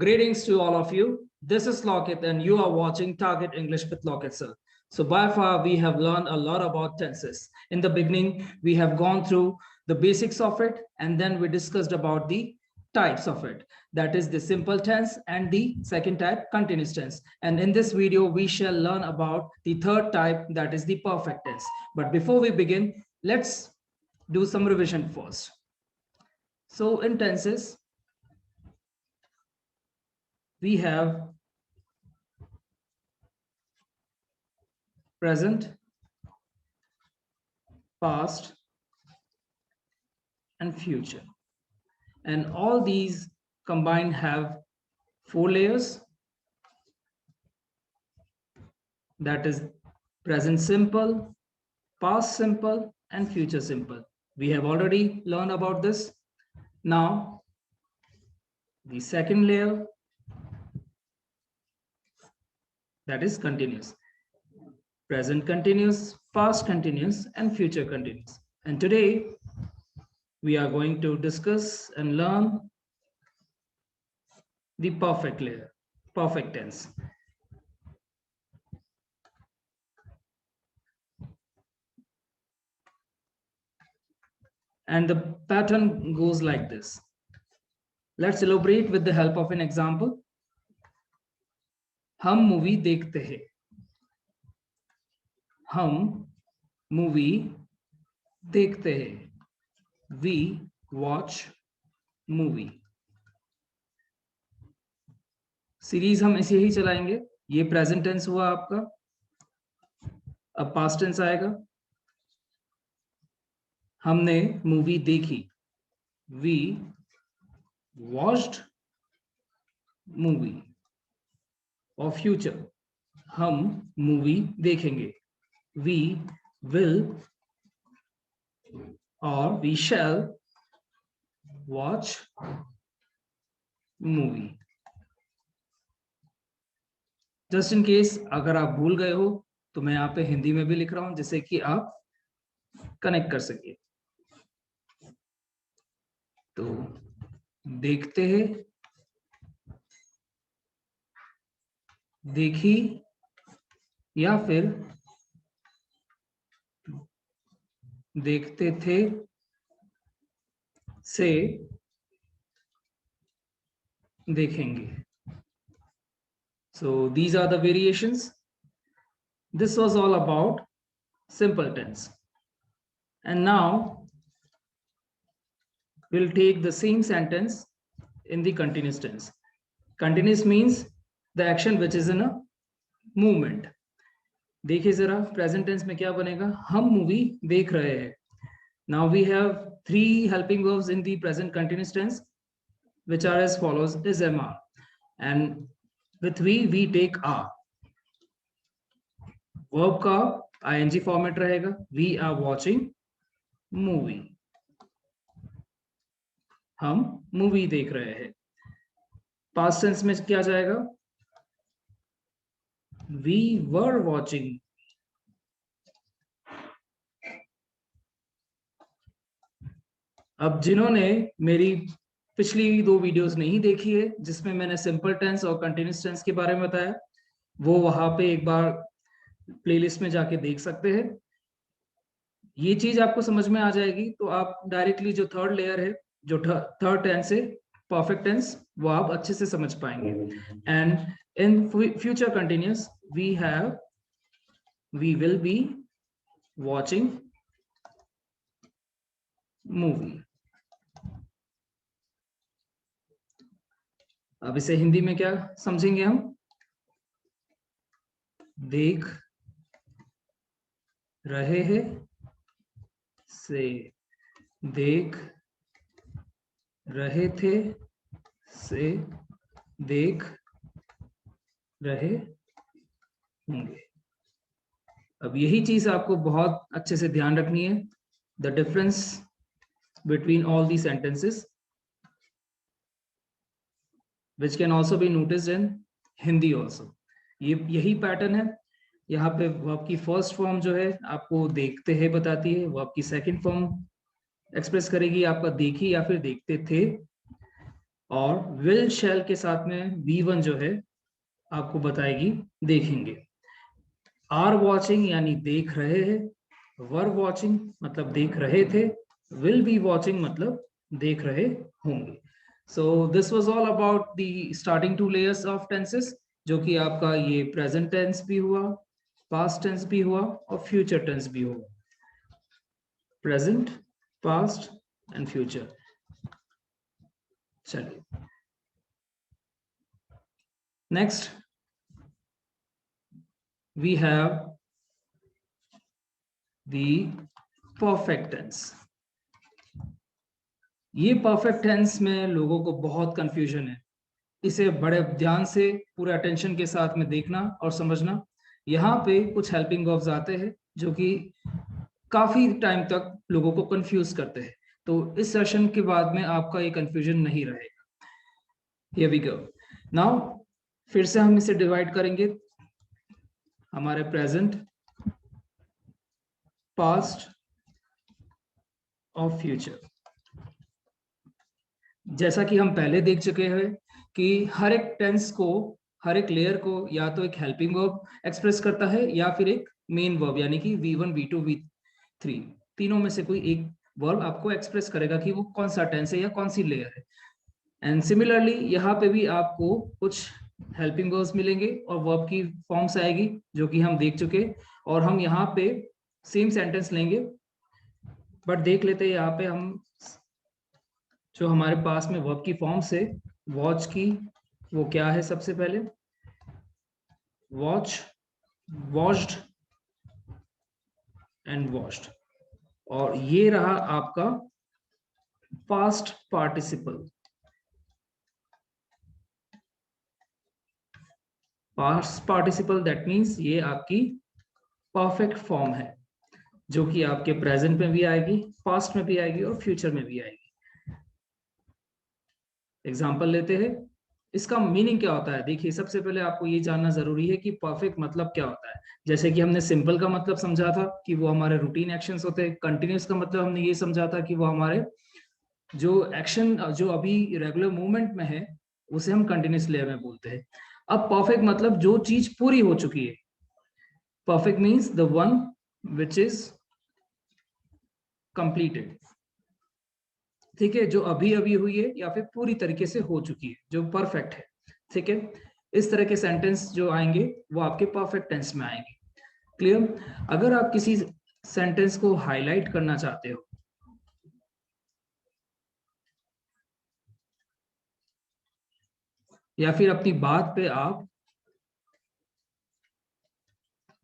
Greetings to all of you. This is Lockett, and you are watching Target English with Lockett, sir. So, by far, we have learned a lot about tenses. In the beginning, we have gone through the basics of it, and then we discussed about the types of it. That is the simple tense and the second type, continuous tense. And in this video, we shall learn about the third type, that is the perfect tense. But before we begin, let's do some revision first. So, in tenses, we have present, past, and future. And all these combined have 4 layers. That is present simple, past simple, and future simple. We have already learned about this. Now, the second layer, that is continuous. Present continuous, past continuous, and future continuous. And today, we are going to discuss and learn the perfect layer, perfect tense. And the pattern goes like this. Let's elaborate with the help of an example. हम movie देखते हैं. हम movie देखते हैं. We watch movie. Series हम ऐसे ही चलाएंगे. ये प्रेजेंट टेंस हुआ आपका. अब पास्ट टेंस आएगा. हमने मूवी देखी. We watched movie. और फ्यूचर, हम मूवी देखेंगे. We will or we shall watch movie. Just in case अगर आप भूल गए हो तो मैं यहाँ पे हिंदी में भी लिख रहा हूं जिससे कि आप कनेक्ट कर सकिए. तो देखते हैं, देखी, या फिर देखते थे से देखेंगे. So these are the variations. This was all about simple tense. And now we'll take the same sentence in the continuous tense. Continuous means the action which is in a movement. देखिए जरा present tense में क्या बनेगा. हम movie देख रहे हैं. Now we have 3 helping verbs in the present continuous tense, which are as follows: is, am, are. And with we take are. Verb का ing format रहेगा. We are watching movie. हम मूवी देख रहे हैं. Past tense में क्या जाएगा? We were watching. अब जिन्होंने मेरी पिछली 2 वीडियोस नहीं देखी है जिसमें मैंने सिंपल टेंस और कंटिन्यूअस टेंस के बारे में बताया, वो वहां पे एक बार प्लेलिस्ट में जाके देख सकते हैं. ये चीज आपको समझ में आ जाएगी तो आप डायरेक्टली जो थर्ड लेयर है, जो थर्ड टेंस है, परफेक्ट टेंस, वो आप अच्छे से समझ पाएंगे. And in future continuous we will be watching movie. अब इसे हिंदी में क्या समझेंगे हम? देख रहे हैं से देख रहे थे से देख रहे होंगे. अब यही चीज आपको बहुत अच्छे से ध्यान रखनी है. The difference between all the sentences which can also be noticed in Hindi also. ये यही पैटर्न है. यहाँ पे वर्ब की फर्स्ट फॉर्म जो है आपको देखते हैं बताती है. वर्ब की सेकंड फॉर्म एक्सप्रेस करेगी आपका देखी या फिर देखते थे. और विल शैल के साथ में V1 जो है आपको बताएगी देखेंगे। आर वॉचिंग यानी देख रहे हैं, वर वॉचिंग मतलब देख रहे थे, विल बी वॉचिंग मतलब देख रहे होंगे। So this was all about the starting two layers of tenses, जो कि आपका ये प्रेजेंट टेंस भी हुआ, पास्ट टेंस भी हुआ और फ्यूचर टेंस भी हुआ। Present, past and future. चलिए next we have the perfect tense। ये परफेक्ट टेंस में लोगों को बहुत कंफ्यूजन है, इसे बड़े ध्यान से पूरे अटेंशन के साथ में देखना और समझना। यहाँ पे कुछ हेल्पिंग वर्ब्स आते हैं जो कि काफी टाइम तक लोगों को कंफ्यूज करते हैं, तो इस सेशन के बाद में आपका ये कंफ्यूजन नहीं रहेगा। Here we go. नाउ फिर से हम इसे डिवाइड करेंगे, हमारे प्रेजेंट, पास्ट और फ्यूचर। जैसा कि हम पहले देख चुके हैं कि हर एक टेंस को, हर एक लेयर को या तो एक हेल्पिंग वर्ब एक्सप्रेस करता है या फिर एक मेन वर्ब, यानी कि V1, V2, V3 तीनों में से कोई एक वर्ब आपको एक्सप्रेस करेगा कि वो कौन सा टेंस है या कौन सी लेयर है। एंड सिमिलरली यहाँ पे भी आपको कुछ हेल्पिंग वर्ब्स मिलेंगे और वर्ब की फॉर्म्स आएगी जो कि हम देख चुके, और हम यहाँ पे सेम सेंटेंस लेंगे, बट देख लेते हैं यहाँ पे हम जो हमारे पास में वर्ब की फॉर्म से वॉच की, वो क्या है? सबसे पहले वॉच, वॉच्ड एंड वॉच्ड, और ये रहा आपका past participle. Past participle that means ये आपकी परफेक्ट फॉर्म है जो कि आपके प्रेजेंट में भी आएगी, पास्ट में भी आएगी और फ्यूचर में भी आएगी। एग्जाम्पल लेते हैं, इसका मीनिंग क्या होता है। देखिए सबसे पहले आपको ये जानना जरूरी है कि परफेक्ट मतलब क्या होता है। जैसे कि हमने सिंपल का मतलब समझा था कि वो हमारे रूटीन एक्शंस होते हैं, कंटिन्यूस का मतलब हमने ये समझा था कि वो हमारे जो एक्शन जो अभी रेगुलर मूवमेंट में है उसे हम कंटिन्यूस लेयर में बोलते हैं। अब परफेक्ट मतलब जो चीज पूरी हो चुकी है। Perfect means the one which is completed. ठीक है, जो अभी अभी हुई है या फिर पूरी तरीके से हो चुकी है, जो परफेक्ट है। ठीक है, इस तरह के सेंटेंस जो आएंगे वो आपके परफेक्ट टेंस में आएंगे। क्लियर? अगर आप किसी सेंटेंस को हाईलाइट करना चाहते हो या फिर अपनी बात पे आप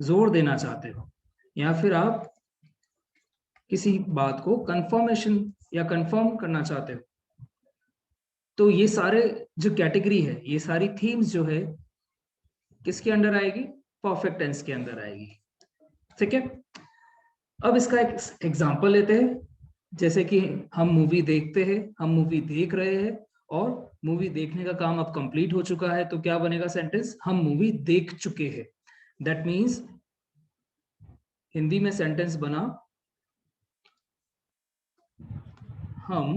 जोर देना चाहते हो या फिर आप किसी बात को कंफर्मेशन या कंफर्म करना चाहते हो, तो ये सारे जो कैटेगरी है, ये सारी थीम्स जो है किसके अंडर आएगी? परफेक्ट टेंस के अंदर आएगी। ठीक है, अब इसका एक एग्जांपल लेते हैं। जैसे कि हम मूवी देखते हैं, हम मूवी देख रहे हैं और मूवी देखने का काम अब कंप्लीट हो चुका है, तो क्या बनेगा सेंटेंस? हम मूवी देख चुके हैं। दैट मीन्स हिंदी में सेंटेंस बना, हम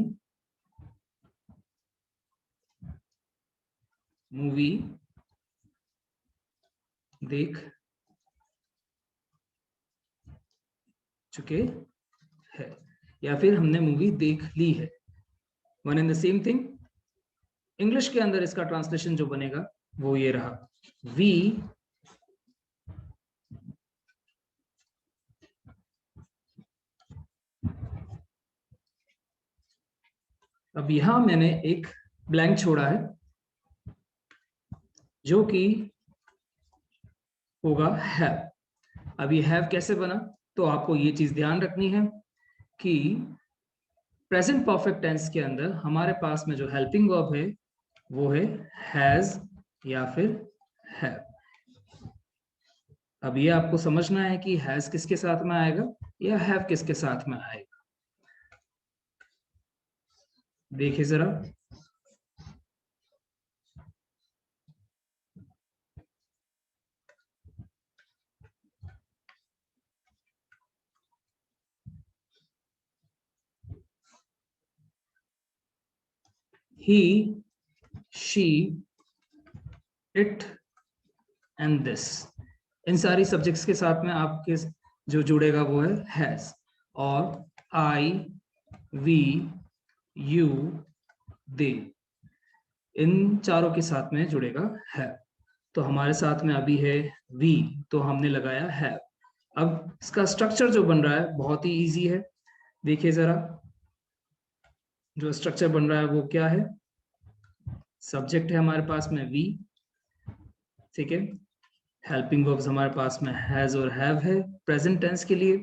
मूवी देख चुके हैं या फिर हमने मूवी देख ली है। One and the same thing. English के अंदर इसका ट्रांसलेशन जो बनेगा वो ये रहा, वी अब यहां मैंने एक ब्लैंक छोड़ा है जो कि होगा हैव। अब ये हैव कैसे बना? तो आपको ये चीज ध्यान रखनी है कि प्रेजेंट परफेक्ट टेंस के अंदर हमारे पास में जो हेल्पिंग वर्ब है वो है हैज या फिर हैव। अब ये आपको समझना है कि हैज किसके साथ में आएगा या हैव किसके साथ में आएगा। देखिए जरा, he she, it and this. इन सारी सब्जेक्ट्स के साथ में आपके जो जुड़ेगा वो है हैज, और आई, वी, यू, दे, इन चारों के साथ में जुड़ेगा है। तो हमारे साथ में अभी है वी, तो हमने लगाया है। अब इसका स्ट्रक्चर जो बन रहा है बहुत ही इजी है। देखिए जरा, जो स्ट्रक्चर बन रहा है वो क्या है। सब्जेक्ट है हमारे पास में वी, ठीक है। हेल्पिंग वर्ब्स हमारे पास में हैज और हैव है प्रेजेंट टेंस के लिए।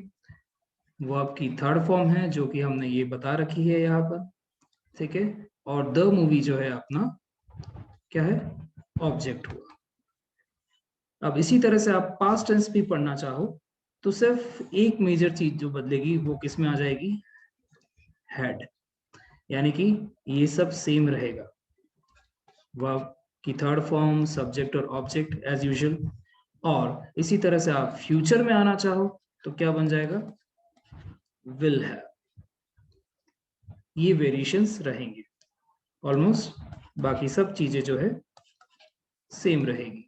वर्ब की थर्ड फॉर्म है जो कि हमने ये बता रखी है यहाँ पर, ठीक है। और द मूवी जो है अपना क्या है, ऑब्जेक्ट हुआ। अब इसी तरह से आप पास्ट टेंस भी पढ़ना चाहो तो सिर्फ एक मेजर चीज जो बदलेगी वो किस में आ जाएगी, हैड, यानी कि ये सब सेम रहेगा। वर्ब की थर्ड फॉर्म, सब्जेक्ट और ऑब्जेक्ट एज यूजुअल। और इसी तरह से आप फ्यूचर में आना चाहो तो क्या बन जाएगा, विल हैव। ये वेरिएशंस रहेंगे, ऑलमोस्ट बाकी सब चीजें जो है सेम रहेगी।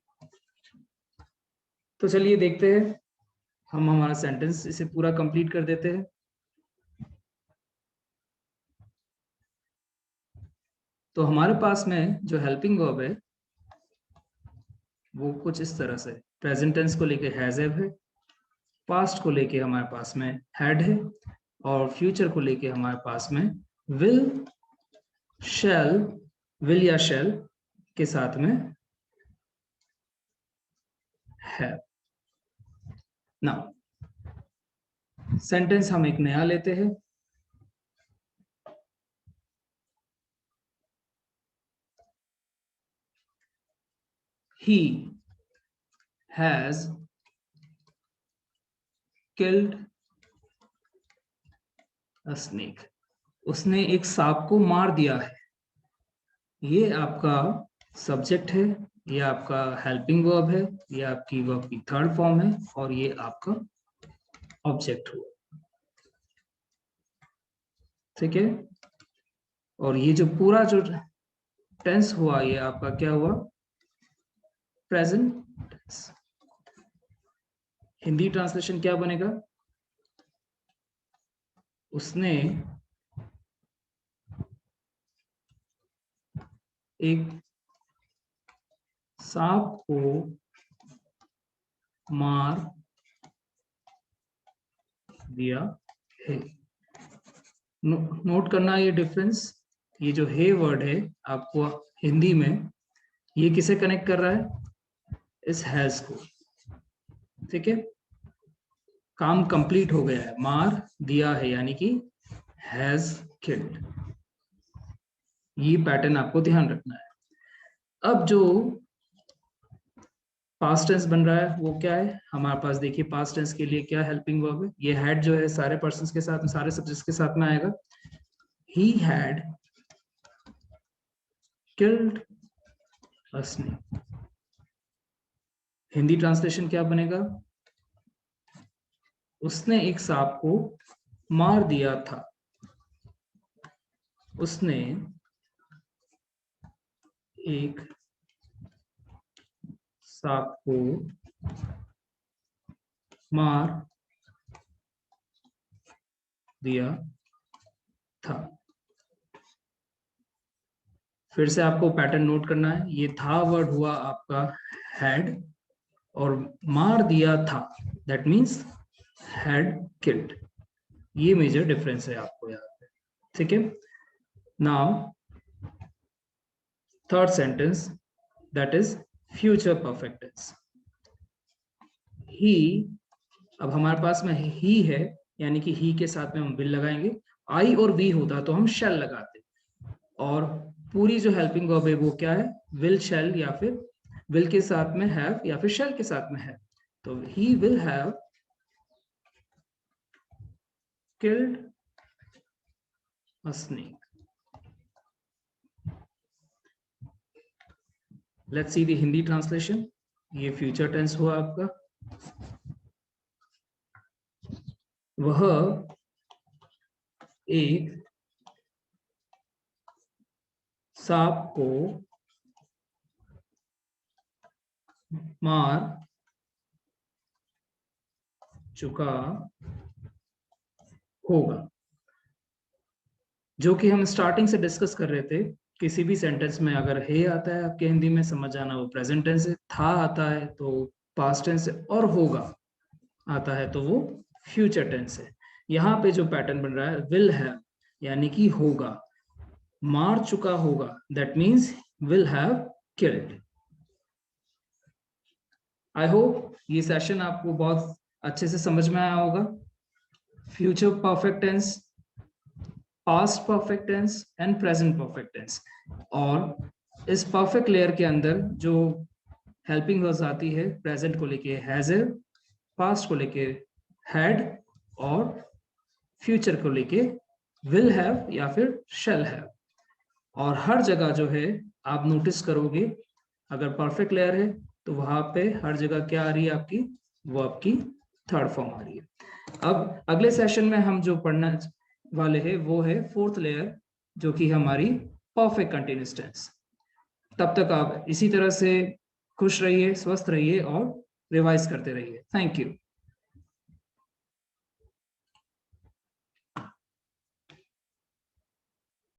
तो चलिए देखते हैं, हम हमारा सेंटेंस इसे पूरा कंप्लीट कर देते हैं। तो हमारे पास में जो हेल्पिंग वर्ब है वो कुछ इस तरह से, प्रेजेंट टेंस को लेके हैज हैव है, पास्ट को लेके हमारे पास में हैड है, और फ्यूचर को लेके हमारे पास में विल, शैल, विल या शैल के साथ में है। नाउ सेंटेंस हम एक नया लेते हैं। He has killed a snake. उसने एक सांप को मार दिया है। ये आपका सब्जेक्ट है, ये आपका हेल्पिंग वर्ब है, ये आपकी वर्ब की थर्ड फॉर्म है, और ये आपका ऑब्जेक्ट हुआ, ठीक है। और ये जो पूरा जो टेंस हुआ ये आपका क्या हुआ, प्रेजेंट टेंस। हिंदी ट्रांसलेशन क्या बनेगा, उसने एक सांप को मार दिया है। नोट करना ये डिफरेंस, ये जो है वर्ड है आपको हिंदी में ये किसे कनेक्ट कर रहा है, इस हैज को, ठीक है। काम कंप्लीट हो गया है, मार दिया है यानी कि हैज किल्ड। ये पैटर्न आपको ध्यान रखना है। अब जो पास्ट टेंस बन रहा है वो क्या है हमारे पास, देखिए पास्ट टेंस के लिए क्या हेल्पिंग वर्ब है, ये हैड जो है सारे पर्सन्स के साथ, सारे सब्जेक्ट्स के साथ में आएगा। He had killed a snake. Hindi translation क्या बनेगा, उसने एक सांप को मार दिया था। उसने एक सांप को मार दिया था। फिर से आपको पैटर्न नोट करना है, ये था वर्ड हुआ आपका हैड, और मार दिया था दैट मीन्स हैड किल्ड। ये मेजर डिफरेंस है आपको यहाँ पे, ठीक है। Now third sentence that is future perfect tense. He, अब हमारे पास में ही है यानी कि ही के साथ में हम विल लगाएंगे। आई और वी होता तो हम शैल लगाते, और पूरी जो हेल्पिंग वर्ब है वो क्या है, विल शैल, या फिर विल के साथ में हैव या फिर शैल के साथ में है। तो he will have killed a snake. Let's see the Hindi translation. ये फ्यूचर टेंस हुआ आपका, वह एक सांप को मार चुका होगा, जो कि हम स्टार्टिंग से डिस्कस कर रहे थे। किसी भी सेंटेंस में अगर है आता है आपके हिंदी में, समझ जाना वो प्रेजेंट टेंस है, था आता है तो पास्ट टेंस है, और होगा आता है तो वो फ्यूचर टेंस है। यहाँ पे जो पैटर्न बन रहा है विल हैव, यानी कि होगा, मार चुका होगा, that means will have killed. I hope ये सेशन आपको बहुत अच्छे से समझ में आया होगा। Future perfect tense, past perfect tense and present perfect tense. और इस परफेक्ट लेयर के अंदर जो हेल्पिंग वर्ब्स आती है, प्रेजेंट को लेके हैज, पास्ट को लेके हैड, और फ्यूचर को लेके विल हैव या फिर शैल हैव। और हर जगह जो है आप नोटिस करोगे, अगर परफेक्ट लेयर है तो वहां पे हर जगह क्या आ रही है आपकी, वो आपकी थर्ड फॉर्म आ रही है। अब अगले सेशन में हम जो पढ़ना वाले हैं वो है फोर्थ लेयर, जो कि हमारी परफेक्ट कंटिन्यूअस टेंस। तब तक आप इसी तरह से खुश रहिए, स्वस्थ रहिए और रिवाइज करते रहिए। Thank you.